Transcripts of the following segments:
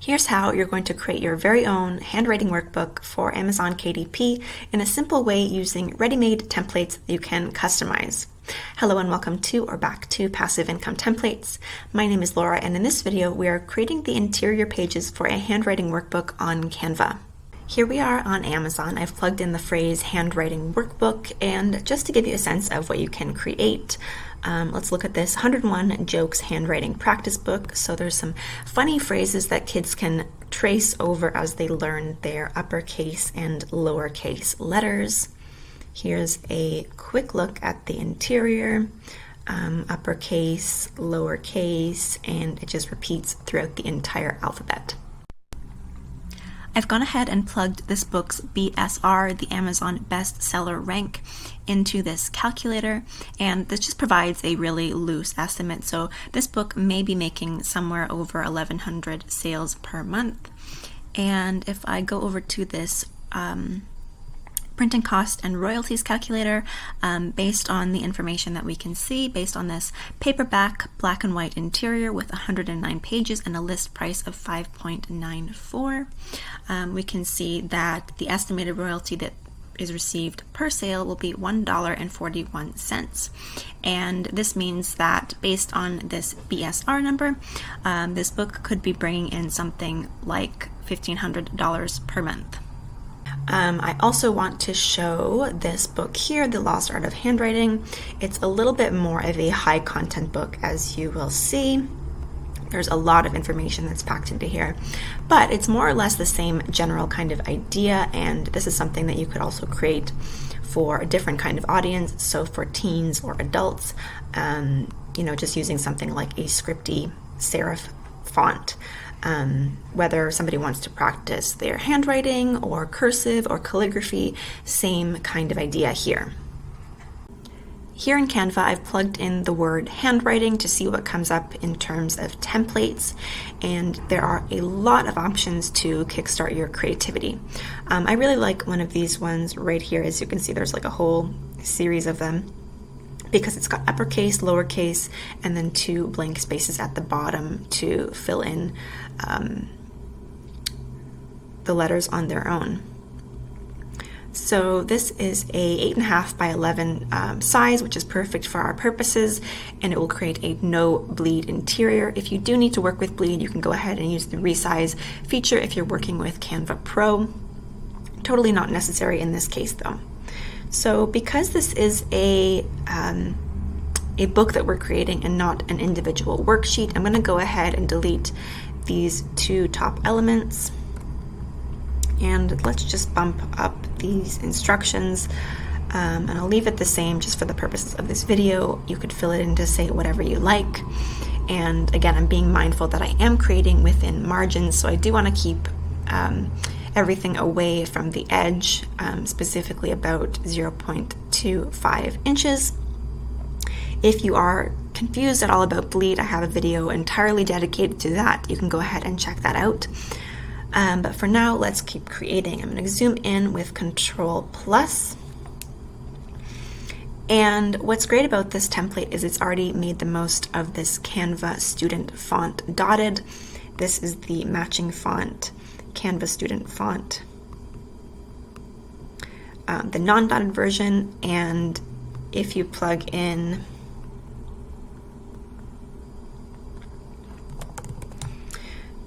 Here's how you're going to create your very own handwriting workbook for Amazon KDP in a simple way using ready-made templates you can customize. Hello and welcome to or back to Passive Income Templates. My name is Laura, and in this video we are creating the interior pages for a handwriting workbook on Canva. Here we are on Amazon. I've plugged in the phrase handwriting workbook, and just to give you a sense of what you can create, let's look at this 101 Jokes handwriting practice book. So there's some funny phrases that kids can trace over as they learn their uppercase and lowercase letters. Here's a quick look at the interior, uppercase, lowercase, and it just repeats throughout the entire alphabet. I've gone ahead and plugged this book's BSR, the Amazon bestseller rank, into this calculator, and this just provides a really loose estimate. So this book may be making somewhere over 1,100 sales per month. And if I go over to this printing cost and royalties calculator, based on the information that we can see, based on this paperback black and white interior with 109 pages and a list price of $5.94, we can see that the estimated royalty that is received per sale will be $1.41. And this means that based on this BSR number, this book could be bringing in something like $1,500 per month. I also want to show this book here, The Lost Art of Handwriting. It's a little bit more of a high content book, as you will see. There's a lot of information that's packed into here, but it's more or less the same general kind of idea, and this is something that you could also create for a different kind of audience, so for teens or adults, just using something like a scripty serif font. Whether somebody wants to practice their handwriting or cursive or calligraphy, same kind of idea here. Here in Canva, I've plugged in the word handwriting to see what comes up in terms of templates, and there are a lot of options to kickstart your creativity. I really like one of these ones right here. As you can see, there's like a whole series of them, because it's got uppercase, lowercase, and then 2 blank spaces at the bottom to fill in the letters on their own. So this is a 8.5 by 11 size, which is perfect for our purposes, and it will create a no bleed interior. If you do need to work with bleed, you can go ahead and use the resize feature if you're working with Canva Pro. Totally not necessary in this case though. So because this is a book that we're creating and not an individual worksheet, I'm going to go ahead and delete these 2 top elements. And let's just bump up these instructions, and I'll leave it the same just for the purposes of this video. You could fill it in to say whatever you like. And again, I'm being mindful that I am creating within margins, so I do want to keep everything away from the edge, specifically about 0.25 inches. If you are confused at all about bleed, I have a video entirely dedicated to that. You can go ahead and check that out. But for now, let's keep creating. I'm going to zoom in with Control+. And what's great about this template is it's already made the most of this Canva student font dotted. This is the matching font, Canva student font, the non-dotted version. And if you plug in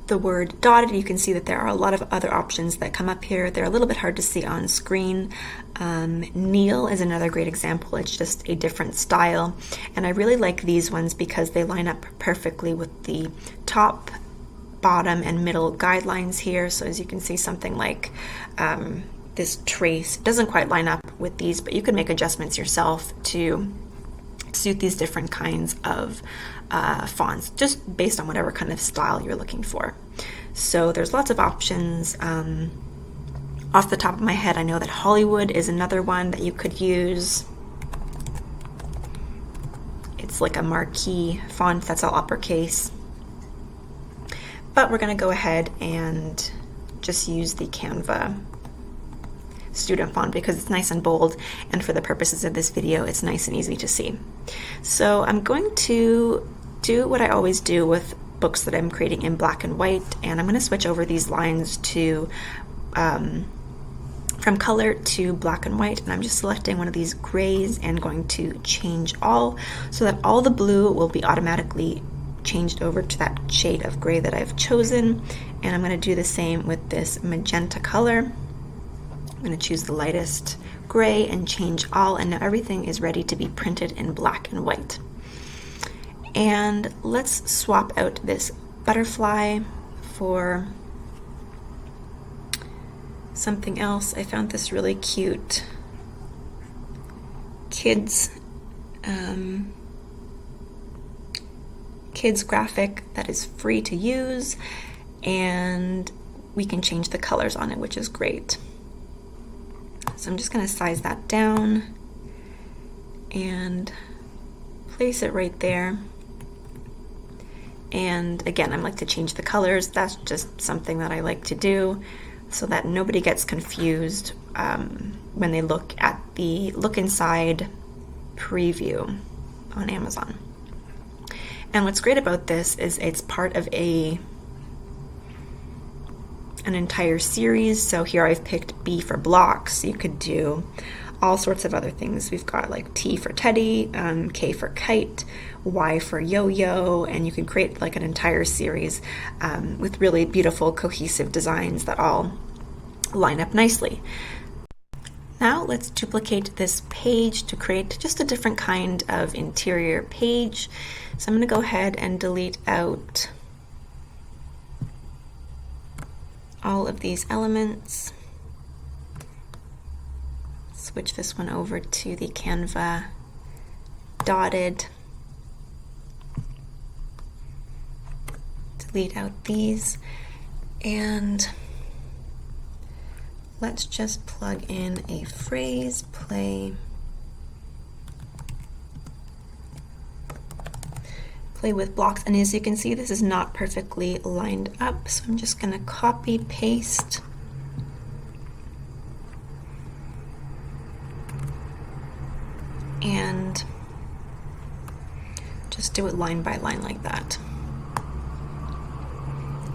the word dotted, you can see that there are a lot of other options that come up here. They're a little bit hard to see on screen. Neil is another great example. It's just a different style, and I really like these ones because they line up perfectly with the top, bottom, and middle guidelines here. So as you can see, something like this trace doesn't quite line up with these, but you can make adjustments yourself to suit these different kinds of fonts, just based on whatever kind of style you're looking for. So there's lots of options. Off the top of my head, I know that Hollywood is another one that you could use. It's like a marquee font that's all uppercase. But we're going to go ahead and just use the Canva student font because it's nice and bold, and for the purposes of this video, it's nice and easy to see. So I'm going to do what I always do with books that I'm creating in black and white, and I'm going to switch over these lines to from color to black and white, and I'm just selecting one of these grays and going to change all, so that all the blue will be automatically changed over to that shade of gray that I've chosen. And I'm going to do the same with this magenta color. I'm going to choose the lightest gray and change all, and now everything is ready to be printed in black and white. And let's swap out this butterfly for something else. I found this really cute kids graphic that is free to use, and we can change the colors on it, which is great. So I'm just going to size that down and place it right there. And again, I like to change the colors. That's just something that I like to do so that nobody gets confused when they look at the look inside preview on Amazon. And what's great about this is it's part of an entire series. So here I've picked B for blocks. You could do all sorts of other things. We've got like T for teddy, K for kite, Y for yo-yo, and you can create like an entire series with really beautiful cohesive designs that all line up nicely. Now let's duplicate this page to create just a different kind of interior page. So I'm going to go ahead and delete out all of these elements. Switch this one over to the Canva dotted. Delete out these, and let's just plug in a phrase, play with blocks. And as you can see, this is not perfectly lined up, so I'm just going to copy paste and just do it line by line like that,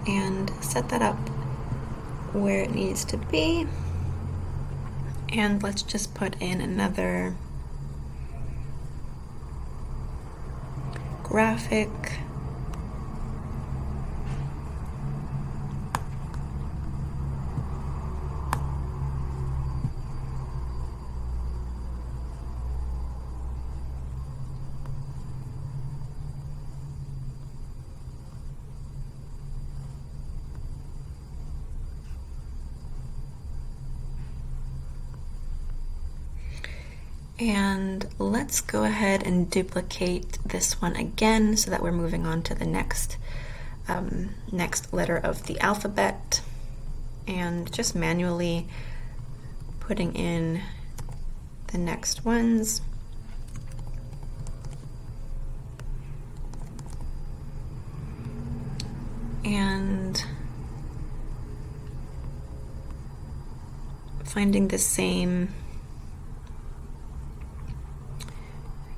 and set that up where it needs to be. And let's just put in another graphic. And let's go ahead and duplicate this one again so that we're moving on to the next letter of the alphabet, and just manually putting in the next ones. And finding the same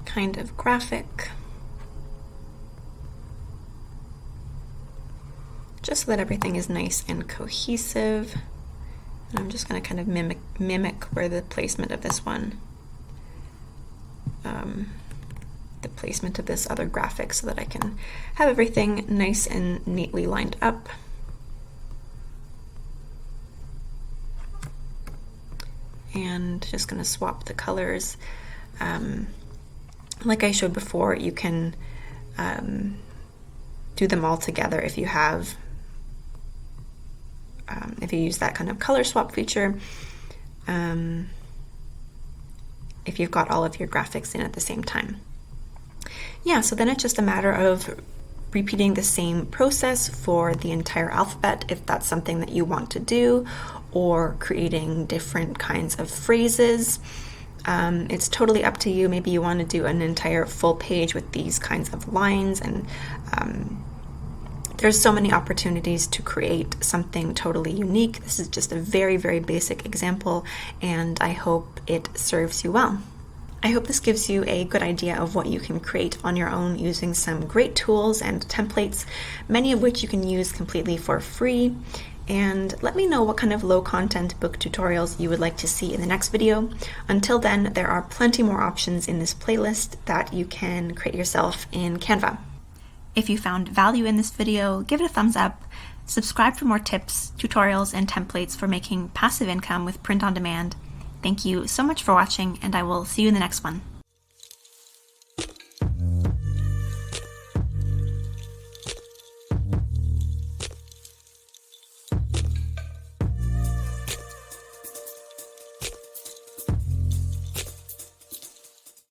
kind of graphic, just so that everything is nice and cohesive. And I'm just going to kind of mimic where the placement of this one, the placement of this other graphic, so that I can have everything nice and neatly lined up. And just going to swap the colors. Like I showed before, you can do them all together if you have, if you use that kind of color swap feature, if you've got all of your graphics in at the same time. Yeah, so then it's just a matter of repeating the same process for the entire alphabet if that's something that you want to do, or creating different kinds of phrases. It's totally up to you. Maybe you want to do an entire full page with these kinds of lines, and there's so many opportunities to create something totally unique. This is just a very, very basic example, and I hope it serves you well. I hope this gives you a good idea of what you can create on your own using some great tools and templates, many of which you can use completely for free. And let me know what kind of low-content book tutorials you would like to see in the next video. Until then, there are plenty more options in this playlist that you can create yourself in Canva. If you found value in this video, give it a thumbs up, subscribe for more tips, tutorials, and templates for making passive income with print on demand. Thank you so much for watching, and I will see you in the next one.